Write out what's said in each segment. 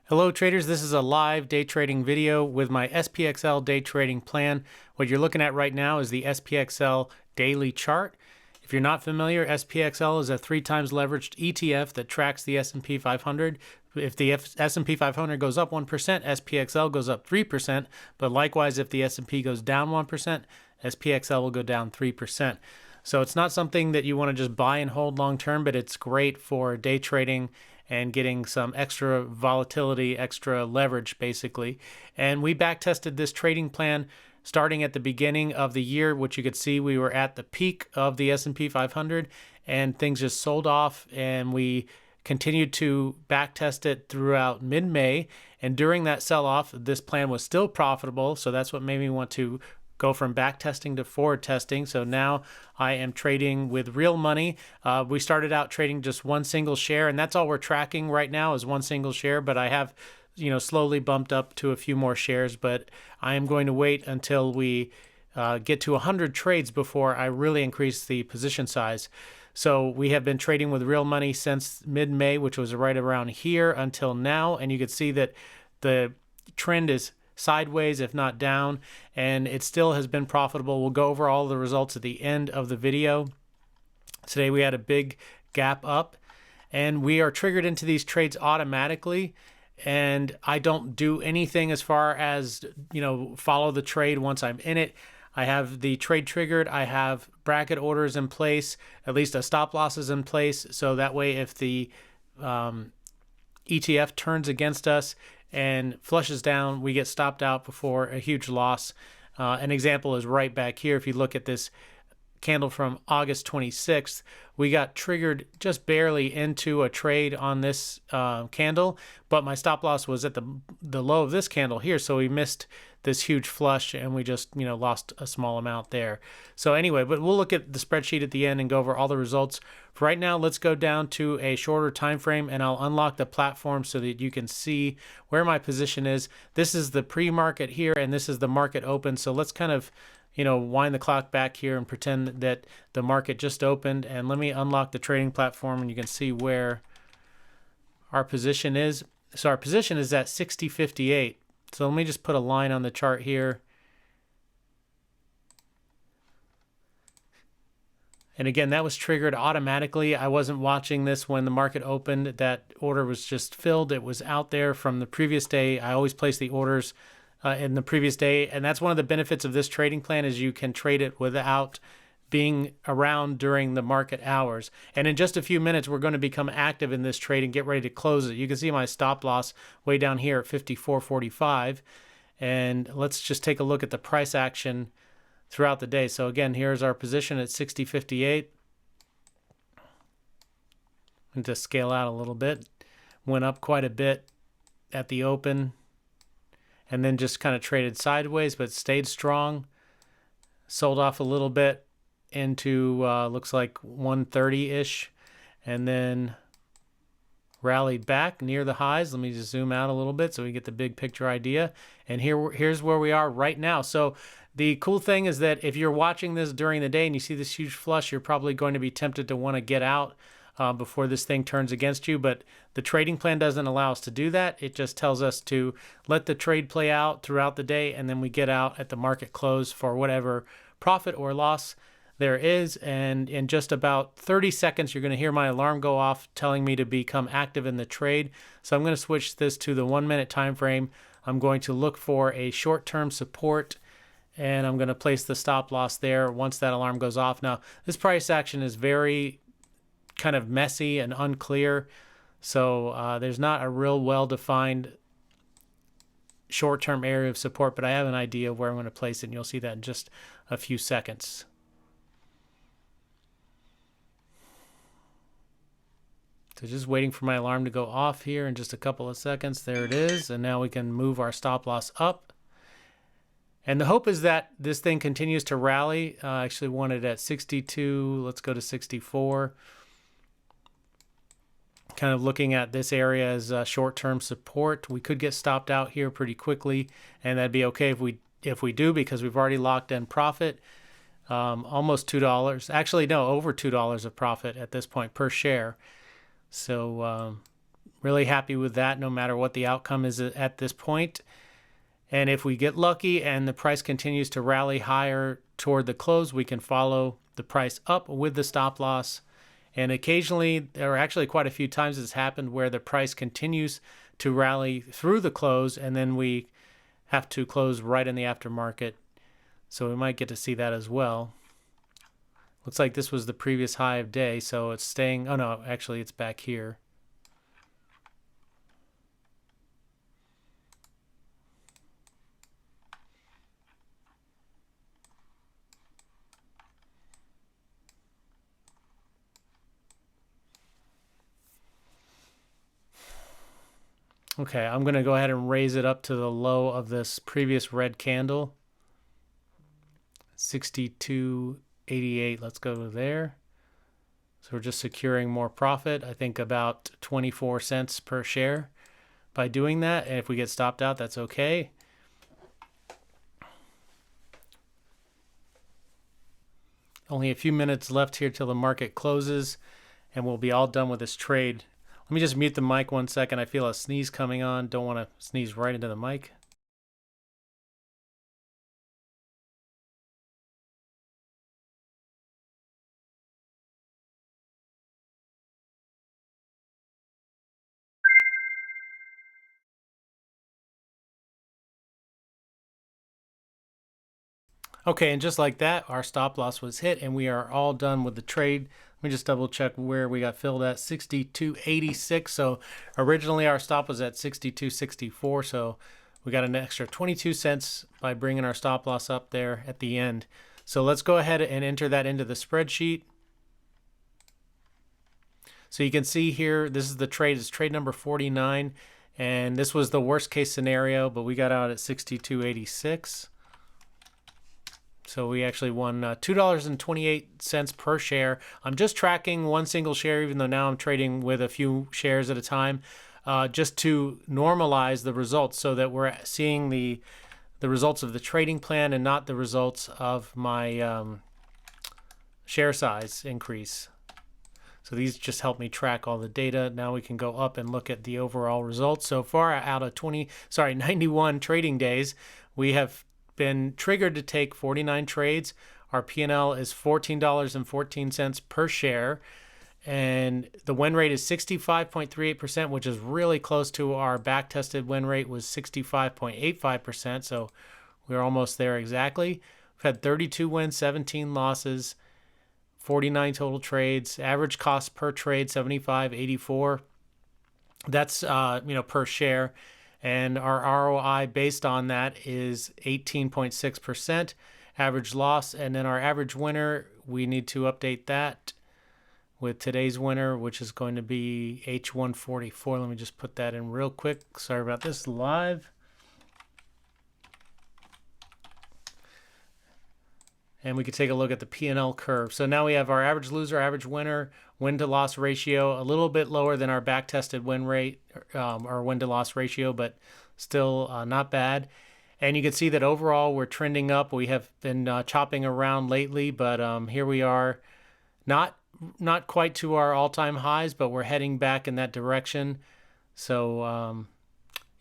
Hello traders, this is a live day trading video with my SPXL day trading plan. What you're looking at right now is the SPXL daily chart. If you're not familiar, SPXL is a 3 times leveraged ETF that tracks the S&P 500. If the S&P 500 goes up 1%, SPXL goes up 3%, but likewise if the S&P goes down 1%, SPXL will go down 3%. So it's not something that you want to just buy and hold long term, but it's great for day trading and getting some extra volatility, extra leverage basically. And we back tested this trading plan starting at the beginning of the year, which you could see we were at the peak of the S&P 500 and things just sold off, and we continued to back test it throughout mid-May. And during that sell-off, this plan was still profitable, so that's what made me want to go from back testing to forward testing. So now I am trading with real money. We started out trading just one single share, and that's all we're tracking right now is one single share, but I have slowly bumped up to a few more shares, but I am going to wait until we get to 100 trades before I really increase the position size. So we have been trading with real money since mid-May, which was right around here until now, and you can see that the trend is sideways, if not down, and it still has been profitable. We'll go over all the results at the end of the video. Today we had a big gap up, and we are triggered into these trades automatically, and I don't do anything as far as follow the trade once I'm in it. I have the trade triggered, I have bracket orders in place, at least a stop loss is in place, so that way if the ETF turns against us and flushes down, we get stopped out before a huge loss. An example is right back here. If you look at this candle from August 26th, we got triggered just barely into a trade on this candle, but my stop loss was at the low of this candle here, so we missed this huge flush and we just lost a small amount there. So anyway, but we'll look at the spreadsheet at the end and go over all the results. For right now, let's go down to a shorter time frame, and I'll unlock the platform so that you can see where my position is. This is the pre-market here, and this is the market open. So let's kind of wind the clock back here and pretend that the market just opened, and let me unlock the trading platform and you can see where our position is. So our position is at 60.58. So let me just put a line on the chart here. And again, that was triggered automatically. I wasn't watching this when the market opened. That order was just filled. It was out there from the previous day. I always place the orders in the previous day, and that's one of the benefits of this trading plan is you can trade it without being around during the market hours. And in just a few minutes, we're going to become active in this trade and get ready to close it. You can see my stop loss way down here at 54.45. And let's just take a look at the price action throughout the day. So again, here's our position at 60.58. And to scale out a little bit, went up quite a bit at the open, and then just kind of traded sideways, but stayed strong. Sold off a little bit into looks like 130-ish, and then rallied back near the highs. Let me just zoom out a little bit so we get the big picture idea. And here's where we are right now. So the cool thing is that if you're watching this during the day and you see this huge flush, you're probably going to be tempted to want to get out before this thing turns against you, but the trading plan doesn't allow us to do that. It just tells us to let the trade play out throughout the day, and then we get out at the market close for whatever profit or loss there is. And in just about 30 seconds, you're going to hear my alarm go off telling me to become active in the trade. So I'm going to switch this to the 1 minute time frame. I'm going to look for a short-term support, and I'm going to place the stop loss there once that alarm goes off. Now, this price action is very kind of messy and unclear, so there's not a real well-defined short-term area of support, but I have an idea of where I'm going to place it, and you'll see that in just a few seconds. So just waiting for my alarm to go off here in just a couple of seconds. There it is, and now we can move our stop loss up. And the hope is that this thing continues to rally. I actually want it at 62. Let's go to 64. Kind of looking at this area as short-term support. We could get stopped out here pretty quickly, and that'd be okay if we do, because we've already locked in profit. Almost $2. Actually, no, over $2 of profit at this point per share. So Really happy with that, no matter what the outcome is at this point. And if we get lucky and the price continues to rally higher toward the close, we can follow the price up with the stop loss. And occasionally, there are actually quite a few times it's happened where the price continues to rally through the close, and then we have to close right in the aftermarket. So we might get to see that as well. Looks like this was the previous high of day, so it's staying. Oh no, actually it's back here. Okay, I'm going to go ahead and raise it up to the low of this previous red candle. 62.88. Let's go there. So we're just securing more profit. I think about 24 cents per share by doing that. And if we get stopped out, that's okay. Only a few minutes left here till the market closes, and we'll be all done with this trade. Let me just mute the mic 1 second. I feel a sneeze coming on. Don't want to sneeze right into the mic. Okay, and just like that, our stop loss was hit, and we are all done with the trade. Let me just double check where we got filled at. 62.86. So originally our stop was at 62.64. So we got an extra 22 cents by bringing our stop loss up there at the end. So let's go ahead and enter that into the spreadsheet. So you can see here, this is the trade. It's trade number 49. And this was the worst case scenario, but we got out at 62.86. So we actually won $2.28 per share. I'm just tracking one single share, even though now I'm trading with a few shares at a time, just to normalize the results so that we're seeing the results of the trading plan and not the results of my share size increase. So these just help me track all the data. Now we can go up and look at the overall results. So far out of 91 trading days, we have been triggered to take 49 trades. Our P&L is $14.14 per share, and the win rate is 65.38%, which is really close to our back-tested win rate was 65.85%, so we're almost there exactly. We've had 32 wins, 17 losses, 49 total trades. Average cost per trade $75.84. That's per share. And our ROI based on that is 18.6%. Average loss, and then our average winner, we need to update that with today's winner, which is going to be H144. Let me just put that in real quick. Sorry about this, live. And we could take a look at the P&L curve. So now we have our average loser, average winner, win-to-loss ratio, a little bit lower than our back-tested win rate or win-to-loss ratio, but still not bad. And you can see that overall we're trending up. We have been chopping around lately, but here we are, not quite to our all-time highs, but we're heading back in that direction. So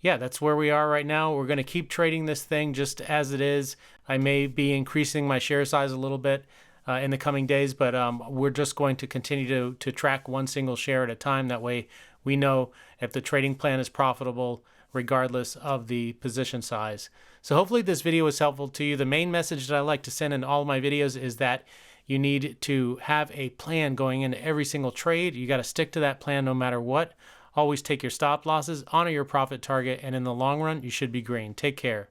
yeah, that's where we are right now. We're going to keep trading this thing just as it is. I may be increasing my share size a little bit in the coming days, but we're just going to continue to track one single share at a time. That way we know if the trading plan is profitable regardless of the position size. So hopefully this video was helpful to you. The main message that I like to send in all of my videos is that you need to have a plan going into every single trade. You got to stick to that plan no matter what. Always take your stop losses, honor your profit target, and in the long run, you should be green. Take care.